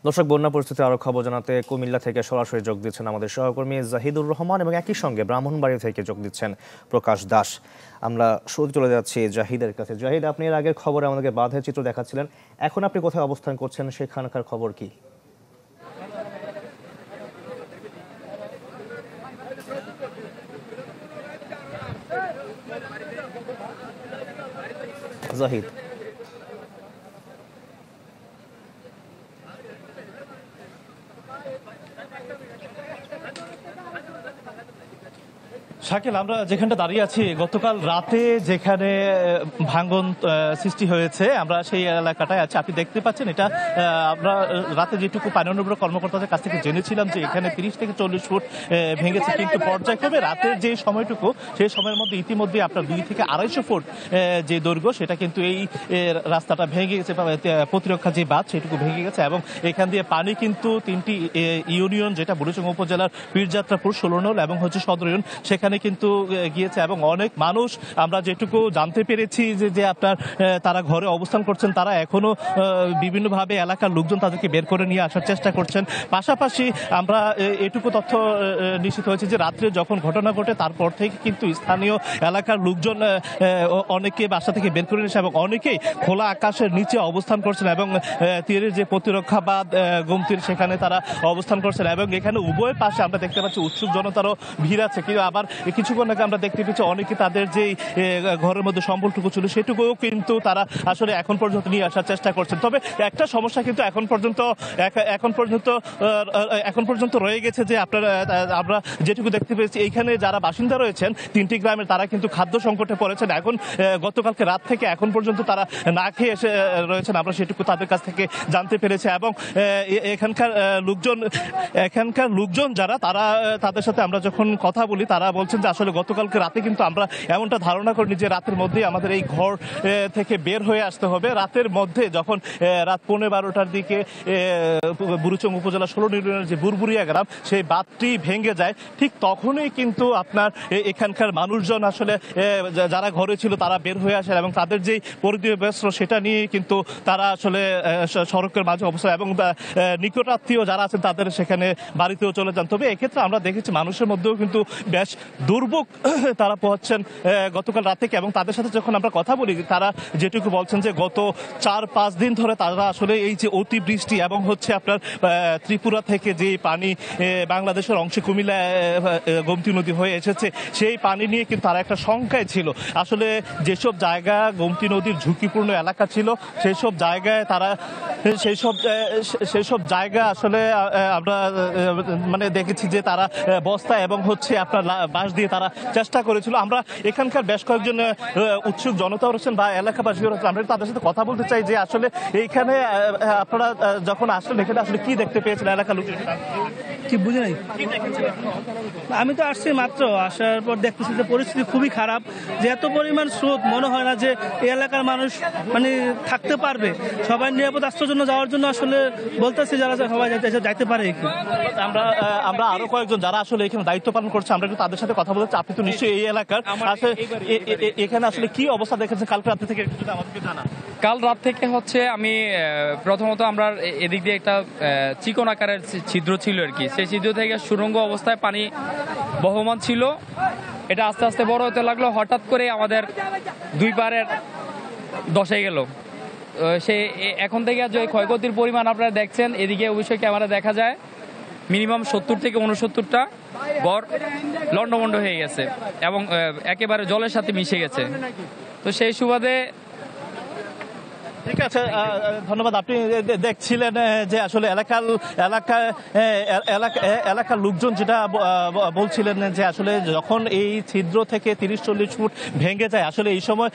দর্শক, বন্যা পরিস্থিতি আরও খবর জানাতে কুমিল্লা থেকে সরাসরি যোগ দিচ্ছেন আমাদের সহকর্মী জাহিদুর রহমান এবং একই সঙ্গে ব্রাহ্মণবাড়িয়া থেকে যোগ দিচ্ছেন প্রকাশ দাস। আমরা শুরু চলে যাচ্ছি জাহিদের কাছে। জাহিদ, আপনি এর আগের খবরে আমাদেরকে বাঁধের চিত্র দেখাচ্ছিলেন, এখন আপনি কোথায় অবস্থান করছেন, সেখানকার খবর কি? জাহিদ, শাকিল, আমরা যেখানটা দাঁড়িয়ে আছি, গতকাল রাতে যেখানে ভাঙন সৃষ্টি হয়েছে আমরা সেই এলাকাটায় আছি। আপনি দেখতে পাচ্ছেন, এটা আমরা রাতে যেটুকু পানি অনুগ্রহ কর্মকর্তাদের কাছ থেকে জেনেছিলাম যে এখানে 30 থেকে 40 ফুট ভেঙেছে, কিন্তু পর্যায়ক্রমে রাতের যে সময়টুকু, সেই সময়ের মধ্যে ইতিমধ্যে আপনার 2 থেকে 250 ফুট যে দৈর্ঘ্য, সেটা কিন্তু এই রাস্তাটা ভেঙে গেছে, প্রতিরক্ষা যে বাঁধ সেটুকু ভেঙে গেছে এবং এখান দিয়ে পানি কিন্তু 3টি ইউনিয়ন, যেটা বুড়িচং উপজেলার পীরযাত্রাপুর, 16 নং এবং সদর ইউনিয়ন, সেখানে কিন্তু গিয়েছে এবং অনেক মানুষ, আমরা যেটুকু জানতে পেরেছি যে আপনার তারা ঘরে অবস্থান করছেন, তারা এখনো বিভিন্নভাবে এলাকার লোকজন তাদেরকে বের করে নিয়ে আসার চেষ্টা করছেন। পাশাপাশি আমরা এটুকু তথ্য নিশ্চিত হয়েছে যে রাত্রে যখন ঘটনা ঘটে তারপর থেকে কিন্তু স্থানীয় এলাকার লোকজন অনেকে বাসা থেকে বের করে নিয়েছে এবং অনেকেই খোলা আকাশের নিচে অবস্থান করছেন এবং তীরের যে প্রতিরক্ষা বাঁধ গোমতীর, সেখানে তারা অবস্থান করছেন এবং এখানে উভয় পাশে আমরা দেখতে পাচ্ছি উৎসুক জনতারও ভিড় আছে। কিন্তু আবার কিছুক্ষণ আগে আমরা দেখতে পেয়েছি অনেকে তাদের যে ঘরের মধ্যে সম্বলটুকু ছিল সেটুকুও কিন্তু তারা আসলে এখন পর্যন্ত নিয়ে আসার চেষ্টা করছেন। তবে একটা সমস্যা কিন্তু এখন পর্যন্ত রয়ে গেছে, যে আপনারা, আমরা যেটুকু দেখতে পেয়েছি এইখানে যারা বাসিন্দা রয়েছেন 3টি গ্রামের, তারা কিন্তু খাদ্য সংকটে পড়েছেন। এখন গতকালকে রাত থেকে এখন পর্যন্ত তারা না খেয়ে এসে রয়েছেন, আমরা সেটুকু তাদের কাছ থেকে জানতে পেরেছি এবং এখানকার লোকজন যারা, তাদের সাথে আমরা যখন কথা বলি তারা বলছেন যে আসলে গতকালকে রাতে কিন্তু আমরা এমনটা ধারণা করিনি যে রাতের মধ্যেই আমাদের এই ঘর থেকে বের হয়ে আসতে হবে। রাতের মধ্যে যখন রাত 11:15টার দিকে বুড়িচং উপজেলা 16 ইউনিয়নের যে বুরবুরিয়া গ্রাম, সেই বাঁধটি ভেঙে যায়, ঠিক তখনই কিন্তু আপনার এখানকার মানুষজন আসলে যারা ঘরে ছিল তারা বের হয়ে আসেন এবং তাদের যেই পরিবেশ সেটা নিয়ে কিন্তু তারা আসলে সড়কের মাঝে অবস্থা এবং নিকটাত্মীয় যারা আছেন তাদের সেখানে বাড়িতেও চলে যান। তবে এক্ষেত্রে আমরা দেখেছি মানুষের মধ্যেও কিন্তু বেশ দুর্ভোগ তারা পোহাচ্ছেন গতকাল রাত থেকে, এবং তাদের সাথে যখন আমরা কথা বলি তারা যেটুকু বলছেন যে গত 4-5 দিন ধরে তারা আসলে এই যে অতিবৃষ্টি এবং আপনার ত্রিপুরা থেকে যে পানি বাংলাদেশের অংশে কুমিল্লা গোমতী নদী হয়ে এসেছে, সেই পানি নিয়ে কিন্তু তারা একটা শঙ্কায় ছিল। আসলে যেসব জায়গা গোমতী নদীর ঝুঁকিপূর্ণ এলাকা ছিল, সেই সব জায়গা আসলে আমরা মানে দেখেছি যে তারা বস্তা এবং আপনার বাঁশ দিয়ে তারা চেষ্টা করেছিল। আমরা এখানকার বেশ কয়েকজন উৎসুক জনতা রয়েছেন বা এলাকাবাসী রয়েছেন, আমরা তাদের সাথে কথা বলতে চাই যে আসলে এইখানে আপনারা যখন আসলেন এখানে আসলে কি দেখতে পেয়েছেন এলাকার লোক? কি বুঝে নাই, আমি তো আসছি মাত্র, আসার পর দেখতেছি যে পরিস্থিতি খুবই খারাপ, যে এত পরিমাণ স্রোত, মনে হয় না যে এই এলাকার মানুষ মানে থাকতে পারবে। সবাই নিরাপদ আশ্রয়ের জন্য যাওয়ার জন্য আসলে বলতেছি যারা সবাই যাইতে পারে। আমরা আরো কয়েকজন যারা আসলে এখানে দায়িত্ব পালন করছে, আমরা একটু তাদের সাথে কথা বলতে। আপনি তো নিশ্চয়ই এই এলাকার, আসলে এখানে আসলে কি অবস্থা দেখেছেন কালকে রাত থেকে, একটু আমাদেরকে জানান। কাল রাত থেকে আমি প্রথমত আমরা এদিক দিয়ে একটা চিকন আকারের ছিদ্র ছিল আর কি, সেই ছিদ্র থেকে সুড়ঙ্গ অবস্থায় পানি বহমান ছিল, এটা আস্তে আস্তে বড় হতে লাগলো। হঠাৎ করে আমাদের 2 পারের দশে গেল। সে এখন থেকে যে ক্ষয়ক্ষতির পরিমাণ আপনারা দেখছেন, এদিকে অবশ্যই ক্যামেরা দেখা যায় মিনিমাম 70 থেকে 69টা ঘর লন্ডভন্ড হয়ে গেছে এবং একেবারে জলের সাথে মিশে গেছে। তো সেই সুবাদে ঠিক আছে, ধন্যবাদ। আপনি দেখছিলেন যে আসলে এলাকার লোকজন যেটা বলছিলেন যে আসলে যখন এই ছিদ্র থেকে 30-40 ফুট ভেঙে যায়, আসলে এই সময়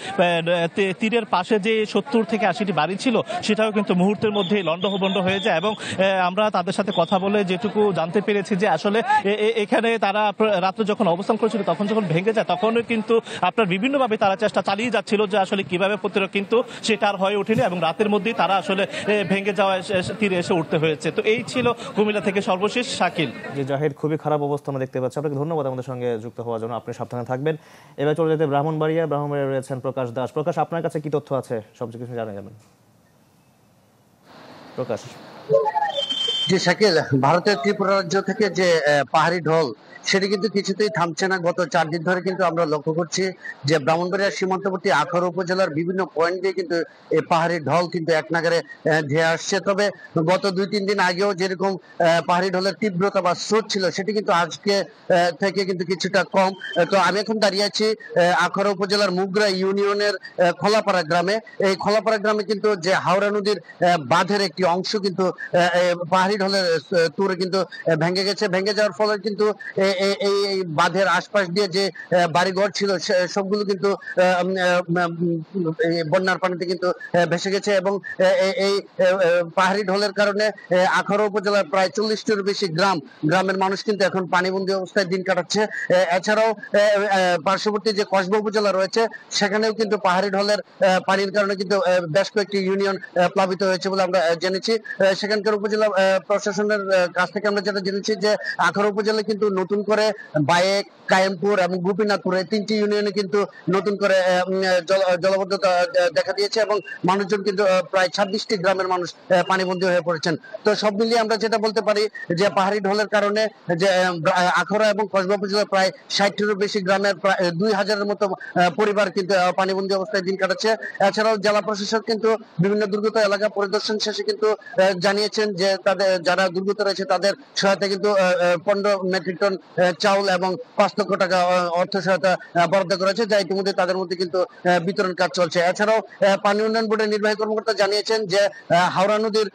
তীরের পাশে যে 70 থেকে 80টি বাড়ি ছিল সেটাও কিন্তু মুহূর্তের মধ্যেই লন্ডভন্ড হয়ে যায়। এবং আমরা তাদের সাথে কথা বলে যেটুকু জানতে পেরেছি যে আসলে এখানে তারা রাত্রে যখন অবস্থান করেছিল তখন যখন ভেঙে যায় তখনও কিন্তু আপনার বিভিন্নভাবে তারা চেষ্টা চালিয়ে যাচ্ছিল যে আসলে কিভাবে প্রতিরোধ, কিন্তু সেটা আর হয়ে ওঠেনি এবং রাতের মধ্যেই তারা আসলে ভেঙে যাওয়ায় তীরে এসে উঠতে হয়েছে। তো এই ছিল কুমিল্লা থেকে সর্বশেষ। শাকিল। যে জাহিদ, খুবই খারাপ অবস্থা আমরা দেখতে পাচ্ছি। আপনাকে ধন্যবাদ আমাদের সঙ্গে যুক্ত হওয়ার জন্য। আপনি সাবধানে থাকবেন। এবার চলে যেতে ব্রাহ্মণবাড়িয়া রয়েছেন প্রকাশ দাস। প্রকাশ, আপনার কাছে কি তথ্য আছে? সবচেয়ে কিছু জানা যাবেন প্রকাশ। যে শাকিল, ভারতের ত্রিপুরা রাজ্য থেকে যে পাহাড়ি ঢল সেটি কিন্তু কিছুতেই থামছে না। গত 4 দিন ধরে কিন্তু আমরা লক্ষ্য করছি যে ব্রাহ্মণবাড়িয়া সীমান্তবর্তী আখাউড়া উপজেলার বিভিন্ন পয়েন্ট দিয়ে কিন্তু এই পাহাড়ি ঢল কিন্তু এক নাগারে ধেয়ে আসছে। তবে গত 2-3 দিন আগেও যেরকম পাহাড়ি ঢলের তীব্রতা বা স্রোত ছিল সেটি কিন্তু আজকে থেকে কিন্তু কিছুটা কম। তো আমি এখন দাঁড়িয়ে আছি আখাউড়া উপজেলার মুগরা ইউনিয়নের খোলাপাড়া গ্রামে। এই খোলাপাড়া গ্রামে কিন্তু যে হাওড়া নদীর বাঁধের একটি অংশ কিন্তু পাহাড়ি ঢলের তুরে কিন্তু ভেঙে গেছে। ভেঙে যাওয়ার ফলে কিন্তু এই বাঁধের আশপাশ দিয়ে যে বাড়িঘর ছিল সবগুলো কিন্তু বন্যার পানিতে কিন্তু ভেসে গেছে। এবং এই পাহাড়ি ঢলের কারণে আখাউড়া উপজেলার প্রায় 40টিরও বেশি গ্রামের মানুষ কিন্তু এখন পানিবন্দী অবস্থায় দিন কাটাচ্ছে। এছাড়াও পার্শ্ববর্তী যে কসবা উপজেলা রয়েছে সেখানেও কিন্তু পাহাড়ি ঢলের পানির কারণে কিন্তু বেশ কয়েকটি ইউনিয়ন প্লাবিত হয়েছে বলে আমরা জেনেছি। সেখানকার উপজেলা প্রশাসনের কাছ থেকে আমরা যেটা জেনেছি যে আখাউড়া উপজেলা কিন্তু নতুন করে বায়েক, কায়েমপুর এবং গোপীনাথপুর এই 3টি ইউনিয়নে কিন্তু নতুন করে জলবদ্ধতা দেখা দিয়েছে এবং মানুষজন কিন্তু প্রায় 26টি গ্রামের মানুষ পানিবন্দী হয়ে পড়েছেন। তো সব মিলিয়ে আমরা যেটা বলতে পারি যে পাহাড়ি ঢলের কারণে যে আখাউড়া এবং কসবা উপজেলার প্রায় 60টিরও বেশি গ্রামের প্রায় 2000-এর মতো পরিবার কিন্তু পানিবন্দী অবস্থায় দিন কাটাচ্ছে। এছাড়াও জেলা প্রশাসক কিন্তু বিভিন্ন দুর্গত এলাকা পরিদর্শন শেষে কিন্তু জানিয়েছেন যে তাদের যারা দুর্গত রয়েছে তাদের সহায়তা কিন্তু 15 মেট্রিক টন চাউল এবং 5 লক্ষ টাকা অর্থ সহায়তা বরাদ্দ করেছে, যা ইতিমধ্যে তাদের মধ্যে কিন্তু বিতরণ কাজ চলছে। এছাড়াও পানি উন্নয়ন বোর্ডের নির্বাহী কর্মকর্তা জানিয়েছেন যে হাওড়া নদীর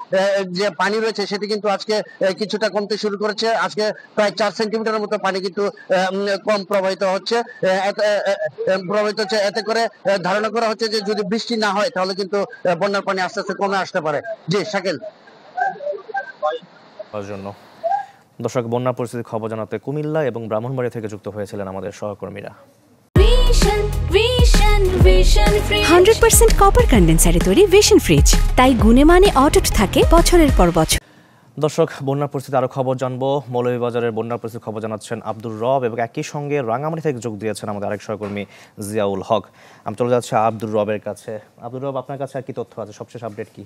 যে পানি রয়েছে সেটি কিন্তু আজকে কিছুটা কমতে শুরু করেছে। আজকে প্রায় 4 সেন্টিমিটারের মতো পানি কিন্তু কম প্রবাহিত হচ্ছে। এতে করে ধারণা করা হচ্ছে যে যদি বৃষ্টি না হয় তাহলে কিন্তু বন্যার পানি আস্তে আস্তে কমে আসতে পারে। জি শাকিল। জন্য দর্শক, বন্যা পরিস্থিতির খবর জানাতে কুমিল্লা এবং ব্রাহ্মণবাড়িয়া থেকে যুক্ত হয়েছিলেন আমাদের সহকর্মীরা। 100% কপার কন্ডেন্সারে তৈরি ভিশন ফ্রিজ, তাই গুণে মানে অটুট থাকে বছরের পর বছর। দর্শক, বন্যা পরিস্থিতি আরো খবর জানবো। মৌলভীবাজারের বন্যা পরিস্থিতির খবর জানাচ্ছেন আব্দুর রব এবং একই সঙ্গে রাঙামাটি থেকে যোগ দিয়েছেন আমাদের আরেক সহকর্মী জিয়াউল হক। আমি চলে যাচ্ছি আব্দুর রবের কাছে। আব্দুর রব, আপনার কাছে আর কি তথ্য আছে? সবশেষ আপডেট কি?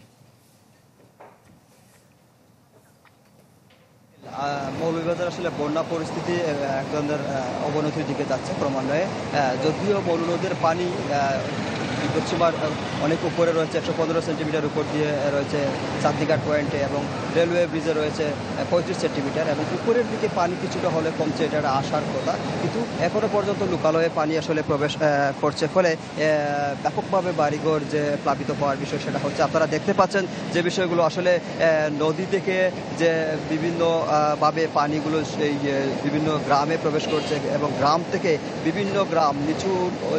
মৌলভীবাজার আসলে বন্যা পরিস্থিতি এক ধরনের অবনতির দিকে যাচ্ছে ক্রমান্বয়ে। যদিও মৌল নদীর পানি পশ্চিমার অনেক উপরে রয়েছে, 115 সেন্টিমিটার উপর দিয়ে রয়েছে চাঁদনীঘাট পয়েন্টে, এবং রেলওয়ে ব্রিজে রয়েছে 35 সেন্টিমিটার, এবং উপরের দিকে পানি কিছুটা হলে কমছে, এটা একটা আসার কথা। কিন্তু এখনো পর্যন্ত লোকালয়ে পানি আসলে প্রবেশ করছে, ফলে ব্যাপকভাবে বাড়িঘর যে প্লাবিত হওয়ার বিষয় সেটা হচ্ছে। আপনারা দেখতে পাচ্ছেন যে বিষয়গুলো আসলে নদী থেকে যে বিভিন্ন ভাবে পানিগুলো সেই বিভিন্ন গ্রামে প্রবেশ করছে এবং গ্রাম থেকে বিভিন্ন গ্রাম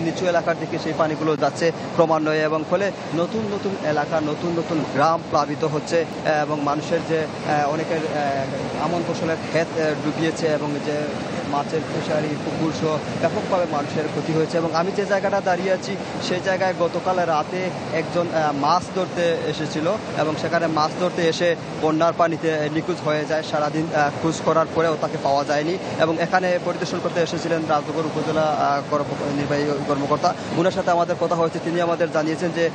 নিচু এলাকার দিকে সেই পানিগুলো যাচ্ছে ক্রমান্বয়ে, এবং ফলে নতুন নতুন এলাকা, নতুন নতুন গ্রাম প্লাবিত হচ্ছে এবং মানুষের যে অনেকের আমন ফসলের ক্ষেত ডুবিয়েছে এবং যে মাছের ফিশারি, পুকুর সহ ব্যাপকভাবে মানুষের ক্ষতি হয়েছে। এবং আমি যে জায়গাটা দাঁড়িয়ে আছি সেই জায়গায় গতকাল রাতে একজন মাছ ধরতে এসেছিল এবং সেখানে মাছ ধরতে এসে বন্যার পানিতে নিখোঁজ হয়ে যায়। সারাদিন খোঁজ করার পরেও তাকে পাওয়া যায়নি, এবং এখানে পরিদর্শন করতে এসেছিলেন রাজনগর উপজেলা নির্বাহী কর্মকর্তা। ওনার সাথে আমাদের কথা হয়েছে, তিনি আমাদের জানিয়েছেন যে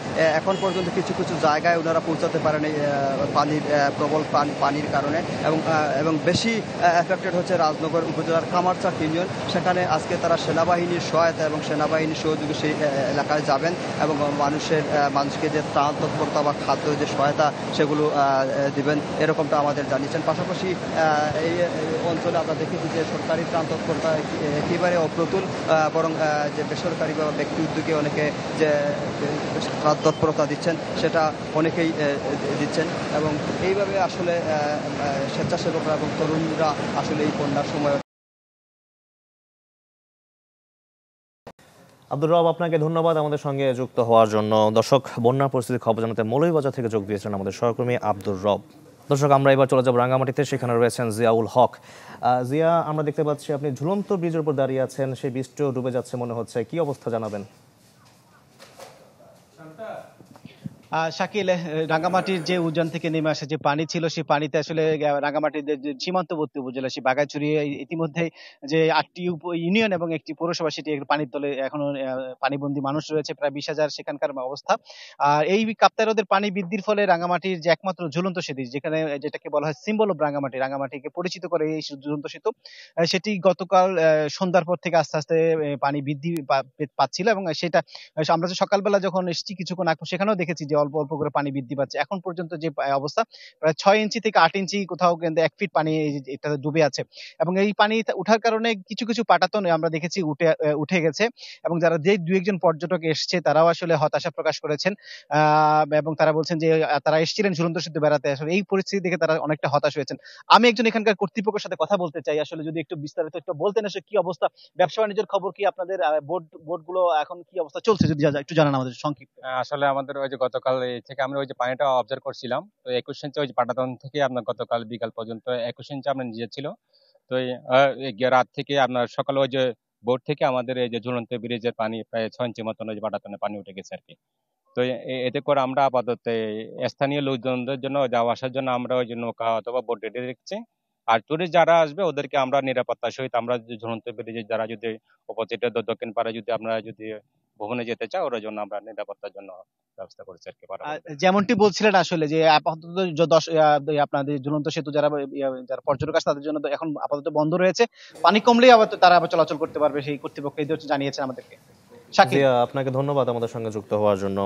এখন পর্যন্ত কিছু কিছু জায়গায় ওনারা পৌঁছাতে পারেনি পানির প্রবল পানির কারণে, এবং বেশি এফেক্টেড হচ্ছে রাজনগর উপজেলার কামারচাক ইউনিয়ন। সেখানে আজকে তারা সেনাবাহিনীর সহায়তা এবং সেনাবাহিনীর সহযোগে সেই এলাকায় যাবেন এবং মানুষকে যে ত্রাণ তৎপরতা বা খাদ্য যে সহায়তা সেগুলো দিবেন, এরকমটা আমাদের জানিয়েছেন। পাশাপাশি এই অঞ্চলে আমরা দেখেছি যে সরকারি ত্রাণ তৎপরতা একেবারে অপ্রতুল, বরং যে বেসরকারি বা ব্যক্তি উদ্যোগে অনেকে যে ত্রাণ তৎপরতা দিচ্ছেন সেটা অনেকেই দিচ্ছেন, এবং এইভাবে আসলে স্বেচ্ছাসেবকরা এবং তরুণরা আসলে এই বন্যার সময়। আব্দুর রব, আপনাকে ধন্যবাদ আমাদের সঙ্গে যুক্ত হওয়ার জন্য। দর্শক, বন্যা পরিস্থিতির খবর জানাতে মৌলভীবাজার থেকে যোগ দিয়েছেন আমাদের সহকর্মী আব্দুর রব। দর্শক, আমরা এবার চলে যাব রাঙ্গামাটিতে, সেখানে রয়েছেন জিয়াউল হক। জিয়া, আমরা দেখতে পাচ্ছি আপনি ঝুলন্ত ব্রিজের উপর দাঁড়িয়ে আছেন, সেই ব্রিজটিও ডুবে যাচ্ছে মনে হচ্ছে, কি অবস্থা জানাবেন? শাকিল, রাঙ্গামাটির যে উজান থেকে নেমে আসে যে পানি ছিল, সেই পানিতে আসলে রাঙ্গামাটির যে সীমান্তবর্তী উপজেলা সেই বাগাইছড়ি ইতিমধ্যে যে 8টি ইউনিয়ন এবং একটি পৌরসভা, সেটি পানির তলে এখনো পানিবন্দী মানুষ রয়েছে, প্রায় 20,000 সেখানকার অবস্থা। আর এই কাপ্তাই হ্রদের পানি বৃদ্ধির ফলে রাঙ্গামাটির যে একমাত্র ঝুলন্ত সেতু, যেটাকে বলা হয় সিম্বল অফ রাঙ্গামাটি, রাঙ্গামাটিকে পরিচিত করে এই ঝুলন্ত সেতু, সেটি গতকাল সন্ধ্যার পর থেকে আস্তে আস্তে পানি বৃদ্ধি পাচ্ছিল। এবং সেটা আমরা যে সকালবেলা যখন এসেছি কিছুক্ষণ আগে, সেখানেও দেখেছি যে অল্প অল্প করে পানি বৃদ্ধি পাচ্ছে। এখন পর্যন্ত যে অবস্থা, প্রায় 6 ইঞ্চি থেকে 8 ইঞ্চি, কোথাও কিন্তু 1 ফিট পানি এটাতে ডুবে আছে। এবং এই পানি উঠার কারণে কিছু কিছু পাটাতন আমরা দেখেছি উঠে গেছে। এবং যারা যে 2-1 পর্যটক এসছে, তারাও আসলে হতাশা প্রকাশ করেছেন। এবং তারা বলছেন যে তারা এসেছিলেন ঝুলন্ত সেতু বেড়াতে, আসলে এই পরিস্থিতি দেখে তারা অনেকটা হতাশ হয়েছেন। আমি একজন এখানকার কর্তৃপক্ষের সাথে কথা বলতে চাই, আসলে যদি একটু বিস্তারিত একটু বলতেন আসলে কি অবস্থা, ব্যবসা বাণিজ্যের খবর কি, আপনাদের বোটগুলো এখন কি অবস্থা চলছে, যদি একটু জানান আমাদের সংক্ষিপ্ত। আসলে আমাদের ওই যে গতকাল থেকে আমরা ওই যে পানিটা অবজার্ভ করছিলাম, তো 21 ইঞ্চি ওই যে পাটাতন থেকে আপনার গতকাল বিকাল পর্যন্ত 21 ইঞ্চি আপনার নিজে ছিল। তো এই রাত থেকে আপনার সকালে ওই যে বোট থেকে আমাদের এই যে ঝুলন্ত ব্রিজের পানি প্রায় 6 ইঞ্চি মতন ওই যে পাটাতনে পানি উঠে গেছে আর কি। তো এতে করে আমরা আপাতত স্থানীয় লোকজনদের জন্য যাওয়া আসার জন্য আমরা ওই যে নৌকা অথবা বোট রেডি রেখেছি। আর টুরিস্ট যারা আসবে ওদেরকে আমরা নিরাপত্তার সহিত আমরা যে ঝুলন্ত ব্রিজে যারা যদি অপোজিটে দক্ষিণ পাড়ে যদি আমরা যদি ভবনে যেতে চাই, ওর জন্য আমরা নিরাপত্তার জন্য ব্যবস্থা করেছি আর কি। যেমনটি বলছিলেন আসলে যে আপাতত আপনাদের ঝুলন্ত সেতু যারা যারা পর্যটক আছে তাদের জন্য এখন আপাতত বন্ধ রয়েছে, পানি কমলেই আবার তারা আবার চলাচল করতে পারবে, সেই কর্তৃপক্ষ এই জানিয়েছেন আমাদেরকে। জিয়া, আপনাকে ধন্যবাদ আমাদের সঙ্গে যুক্ত হওয়ার জন্য।